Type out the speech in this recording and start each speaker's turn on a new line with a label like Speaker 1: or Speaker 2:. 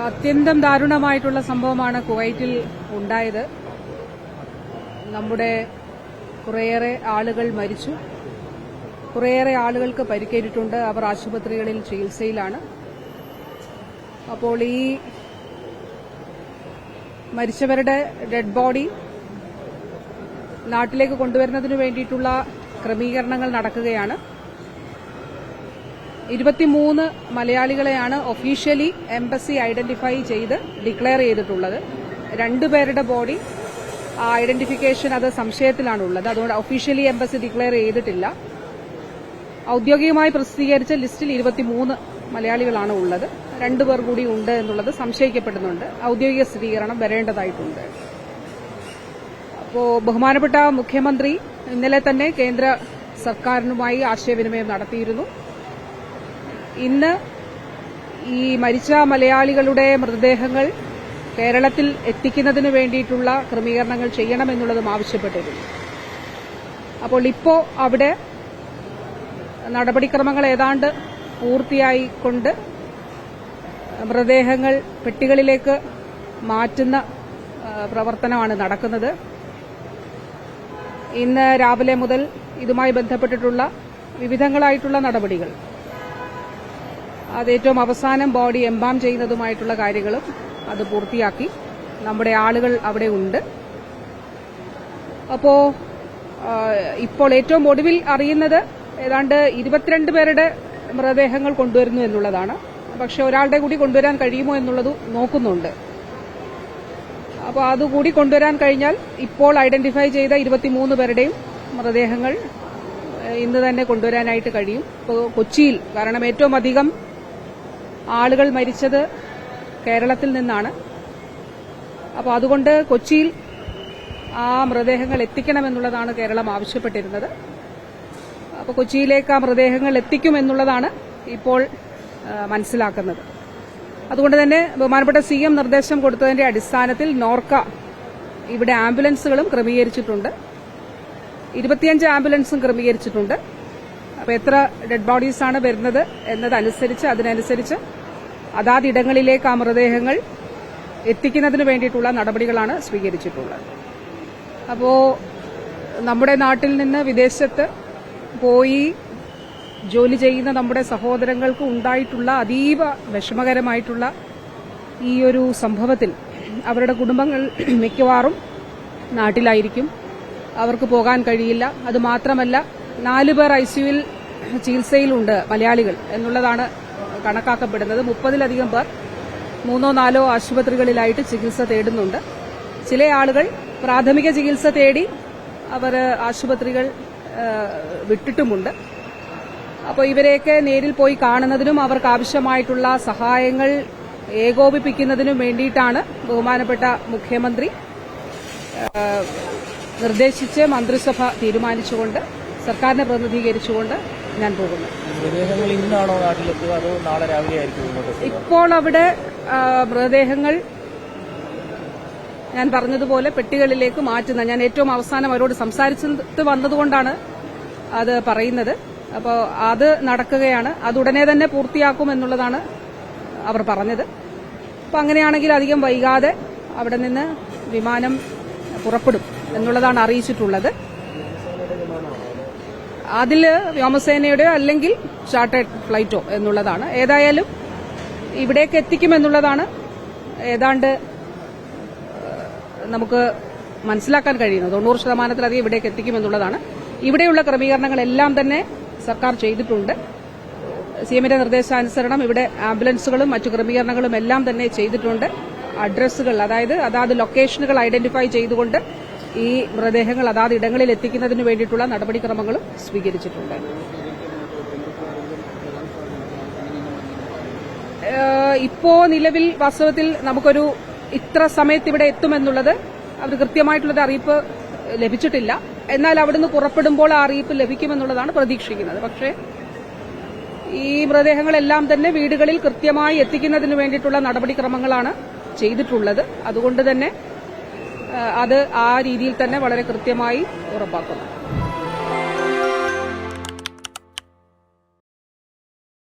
Speaker 1: അത്യന്തം ദാരുണമായിട്ടുള്ള സംഭവമാണ് കുവൈറ്റിൽ ഉണ്ടായത്. നമ്മുടെ കുറേയേറെ ആളുകൾ മരിച്ചു, കുറേയേറെ ആളുകൾക്ക് പരിക്കേറ്റിട്ടുണ്ട്. അവർ ആശുപത്രികളിൽ ചികിത്സയിലാണ്. അപ്പോൾ ഈ മരിച്ചവരുടെ ഡെഡ് ബോഡി നാട്ടിലേക്ക് കൊണ്ടുവരുന്നതിനു വേണ്ടിയിട്ടുള്ള ക്രമീകരണങ്ങൾ നടക്കുകയാണ്. 23 മലയാളികളെയാണ് ഒഫീഷ്യലി എംബസി ഐഡന്റിഫൈ ചെയ്ത് ഡിക്ലെയർ ചെയ്തിട്ടുള്ളത്. 2 പേരുടെ ബോഡി ഐഡന്റിഫിക്കേഷൻ അത് സംശയത്തിലാണുള്ളത്. അതുകൊണ്ട് ഒഫീഷ്യലി എംബസി ഡിക്ലെയർ ചെയ്തിട്ടില്ല. ഔദ്യോഗികമായി പ്രസിദ്ധീകരിച്ച ലിസ്റ്റിൽ 23 മലയാളികളാണ് ഉള്ളത്. 2 പേർ കൂടി ഉണ്ട് എന്നുള്ളത് സംശയിക്കപ്പെടുന്നുണ്ട്. ഔദ്യോഗിക സ്ഥിരീകരണം വരേണ്ടതായിട്ടുണ്ട്. അപ്പോൾ ബഹുമാനപ്പെട്ട മുഖ്യമന്ത്രി ഇന്നലെ തന്നെ കേന്ദ്ര സർക്കാരിനുമായി ആശയവിനിമയം നടത്തിയിരുന്നു. ഇന്ന് ഈ മരിച്ച മലയാളികളുടെ മൃതദേഹങ്ങൾ കേരളത്തിൽ എത്തിക്കുന്നതിന് വേണ്ടിയിട്ടുള്ള ക്രമീകരണങ്ങൾ ചെയ്യണമെന്നുള്ളതും ആവശ്യപ്പെട്ടിരുന്നു. അപ്പോൾ ഇപ്പോൾ അവിടെ നടപടിക്രമങ്ങൾ ഏതാണ്ട് പൂർത്തിയായിക്കൊണ്ട് മൃതദേഹങ്ങൾ പെട്ടികളിലേക്ക് മാറ്റുന്ന പ്രവർത്തനമാണ് നടക്കുന്നത്. ഇന്ന് രാവിലെ മുതൽ ഇതുമായി ബന്ധപ്പെട്ടിട്ടുള്ള വിവിധങ്ങളായിട്ടുള്ള നടപടികൾ, അത് ഏറ്റവും അവസാനം ബോഡി എംബാം ചെയ്യുന്നതുമായിട്ടുള്ള കാര്യങ്ങളും അത് പൂർത്തിയാക്കി. നമ്മുടെ ആളുകൾ അവിടെ ഉണ്ട്. അപ്പോ ഇപ്പോൾ ഏറ്റവും ഒടുവിൽ അറിയുന്നത് ഏതാണ്ട് 22 പേരുടെ മൃതദേഹങ്ങൾ കൊണ്ടുവരുന്നു എന്നുള്ളതാണ്. പക്ഷെ ഒരാളുടെ കൂടി കൊണ്ടുവരാൻ കഴിയുമോ എന്നുള്ളത് നോക്കുന്നുണ്ട്. അപ്പോൾ അതുകൂടി കൊണ്ടുവരാൻ കഴിഞ്ഞാൽ ഇപ്പോൾ ഐഡന്റിഫൈ ചെയ്ത 23 പേരുടെയും മൃതദേഹങ്ങൾ ഇന്ന് തന്നെ കൊണ്ടുവരാനായിട്ട് കഴിയും. ഇപ്പോൾ കൊച്ചിയിൽ, കാരണം ഏറ്റവും അധികം ആളുകൾ മരിച്ചത് കേരളത്തിൽ നിന്നാണ്. അപ്പോൾ അതുകൊണ്ട് കൊച്ചിയിൽ ആ മൃതദേഹങ്ങൾ എത്തിക്കണമെന്നുള്ളതാണ് കേരളം ആവശ്യപ്പെട്ടിരുന്നത്. അപ്പോൾ കൊച്ചിയിലേക്ക് ആ മൃതദേഹങ്ങൾ എത്തിക്കുമെന്നുള്ളതാണ് ഇപ്പോൾ മനസ്സിലാക്കുന്നത്. അതുകൊണ്ട് തന്നെ ബഹുമാനപ്പെട്ട CM നിർദ്ദേശം കൊടുത്തതിന്റെ അടിസ്ഥാനത്തിൽ നോർക്ക ഇവിടെ ആംബുലൻസുകളും ക്രമീകരിച്ചിട്ടുണ്ട്. 25 ആംബുലൻസും ക്രമീകരിച്ചിട്ടുണ്ട്. അപ്പോൾ എത്ര ഡെഡ് ബോഡീസാണ് വരുന്നത് എന്നതനുസരിച്ച് അതിനനുസരിച്ച് അതാതിടങ്ങളിലേക്ക് ആ മൃതദേഹങ്ങൾ എത്തിക്കുന്നതിന് വേണ്ടിയിട്ടുള്ള നടപടികളാണ് സ്വീകരിച്ചിട്ടുള്ളത്. അപ്പോൾ നമ്മുടെ നാട്ടിൽ നിന്ന് വിദേശത്ത് പോയി ജോലി ചെയ്യുന്ന നമ്മുടെ സഹോദരങ്ങൾക്ക് ഉണ്ടായിട്ടുള്ള അതീവ വിഷമകരമായിട്ടുള്ള ഈ ഒരു സംഭവത്തിൽ അവരുടെ കുടുംബങ്ങൾ മിക്കവാറും നാട്ടിലായിരിക്കും. അവർക്ക് പോകാൻ കഴിയില്ല. അതുമാത്രമല്ല 4 പേർ ICUവിൽ ചികിത്സയിലുണ്ട് മലയാളികൾ എന്നുള്ളതാണ് കണക്കാക്കപ്പെടുന്നത്. 30-ലധികം പേർ 3-4 ആശുപത്രികളിലായിട്ട് ചികിത്സ തേടുന്നുണ്ട്. ചില ആളുകൾ പ്രാഥമിക ചികിത്സ തേടി അവർ ആശുപത്രികൾ വിട്ടിട്ടുമുണ്ട്. അപ്പോൾ ഇവരെയൊക്കെ നേരിൽ പോയി കാണുന്നതിനും അവർക്ക് ആവശ്യമായിട്ടുള്ള സഹായങ്ങൾ ഏകോപിപ്പിക്കുന്നതിനും വേണ്ടിയിട്ടാണ് ബഹുമാനപ്പെട്ട മുഖ്യമന്ത്രി നിർദ്ദേശിച്ച് മന്ത്രിസഭ തീരുമാനിച്ചുകൊണ്ട് സർക്കാരിനെ പ്രതിനിധീകരിച്ചുകൊണ്ട് ഞാൻ പോകുന്നു. ഇപ്പോൾ അവിടെ മൃതദേഹങ്ങൾ ഞാൻ പറഞ്ഞതുപോലെ പെട്ടികളിലേക്ക് മാറ്റുന്ന, ഞാൻ ഏറ്റവും അവസാനം അവരോട് സംസാരിച്ചിട്ട് വന്നതുകൊണ്ടാണ് അത് പറയുന്നത്. അപ്പോൾ അത് നടക്കുകയാണ്. അത് ഉടനെ തന്നെ പൂർത്തിയാക്കുമെന്നുള്ളതാണ് അവർ പറഞ്ഞത്. അപ്പോൾ അങ്ങനെയാണെങ്കിൽ അധികം വൈകാതെ അവിടെ നിന്ന് വിമാനം പുറപ്പെടും എന്നുള്ളതാണ് അറിയിച്ചിട്ടുള്ളത്. അതിൽ വ്യോമസേനയുടെയോ അല്ലെങ്കിൽ ചാർട്ടേഡ് ഫ്ലൈറ്റോ എന്നുള്ളതാണ്. ഏതായാലും ഇവിടേക്ക് എത്തിക്കുമെന്നുള്ളതാണ് ഏതാണ്ട് നമുക്ക് മനസ്സിലാക്കാൻ കഴിയുന്നത്. 90% ഇവിടേക്ക് എത്തിക്കുമെന്നുള്ളതാണ്. ഇവിടെയുള്ള ക്രമീകരണങ്ങളെല്ലാം തന്നെ സർക്കാർ ചെയ്തിട്ടുണ്ട്. CMന്റെ നിർദ്ദേശാനുസരണം ഇവിടെ ആംബുലൻസുകളും മറ്റു ക്രമീകരണങ്ങളും എല്ലാം തന്നെ ചെയ്തിട്ടുണ്ട്. അഡ്രസ്സുകൾ, അതാത് ലൊക്കേഷനുകൾ ഐഡന്റിഫൈ ചെയ്തുകൊണ്ട് ഈ മൃതദേഹങ്ങൾ അതാത് ഇടങ്ങളിൽ എത്തിക്കുന്നതിന് വേണ്ടിയിട്ടുള്ള നടപടിക്രമങ്ങളും സ്വീകരിച്ചിട്ടുണ്ട്. ഇപ്പോ നിലവിൽ വാസ്തവത്തിൽ നമുക്കൊരു ഇത്ര സമയത്ത് ഇവിടെ എത്തുമെന്നുള്ളത് അവർ കൃത്യമായിട്ടുള്ളൊരു അറിയിപ്പ് ലഭിച്ചിട്ടില്ല. എന്നാൽ അവിടുന്ന് പുറപ്പെടുമ്പോൾ ആ അറിയിപ്പ് ലഭിക്കുമെന്നുള്ളതാണ് പ്രതീക്ഷിക്കുന്നത്. പക്ഷേ ഈ മൃതദേഹങ്ങളെല്ലാം തന്നെ വീടുകളിൽ കൃത്യമായി എത്തിക്കുന്നതിന് വേണ്ടിയിട്ടുള്ള നടപടിക്രമങ്ങളാണ് ചെയ്തിട്ടുള്ളത്. അതുകൊണ്ട് തന്നെ അത് ആ രീതിയിൽ തന്നെ വളരെ കൃത്യമായി ഉറപ്പാക്കുന്നു.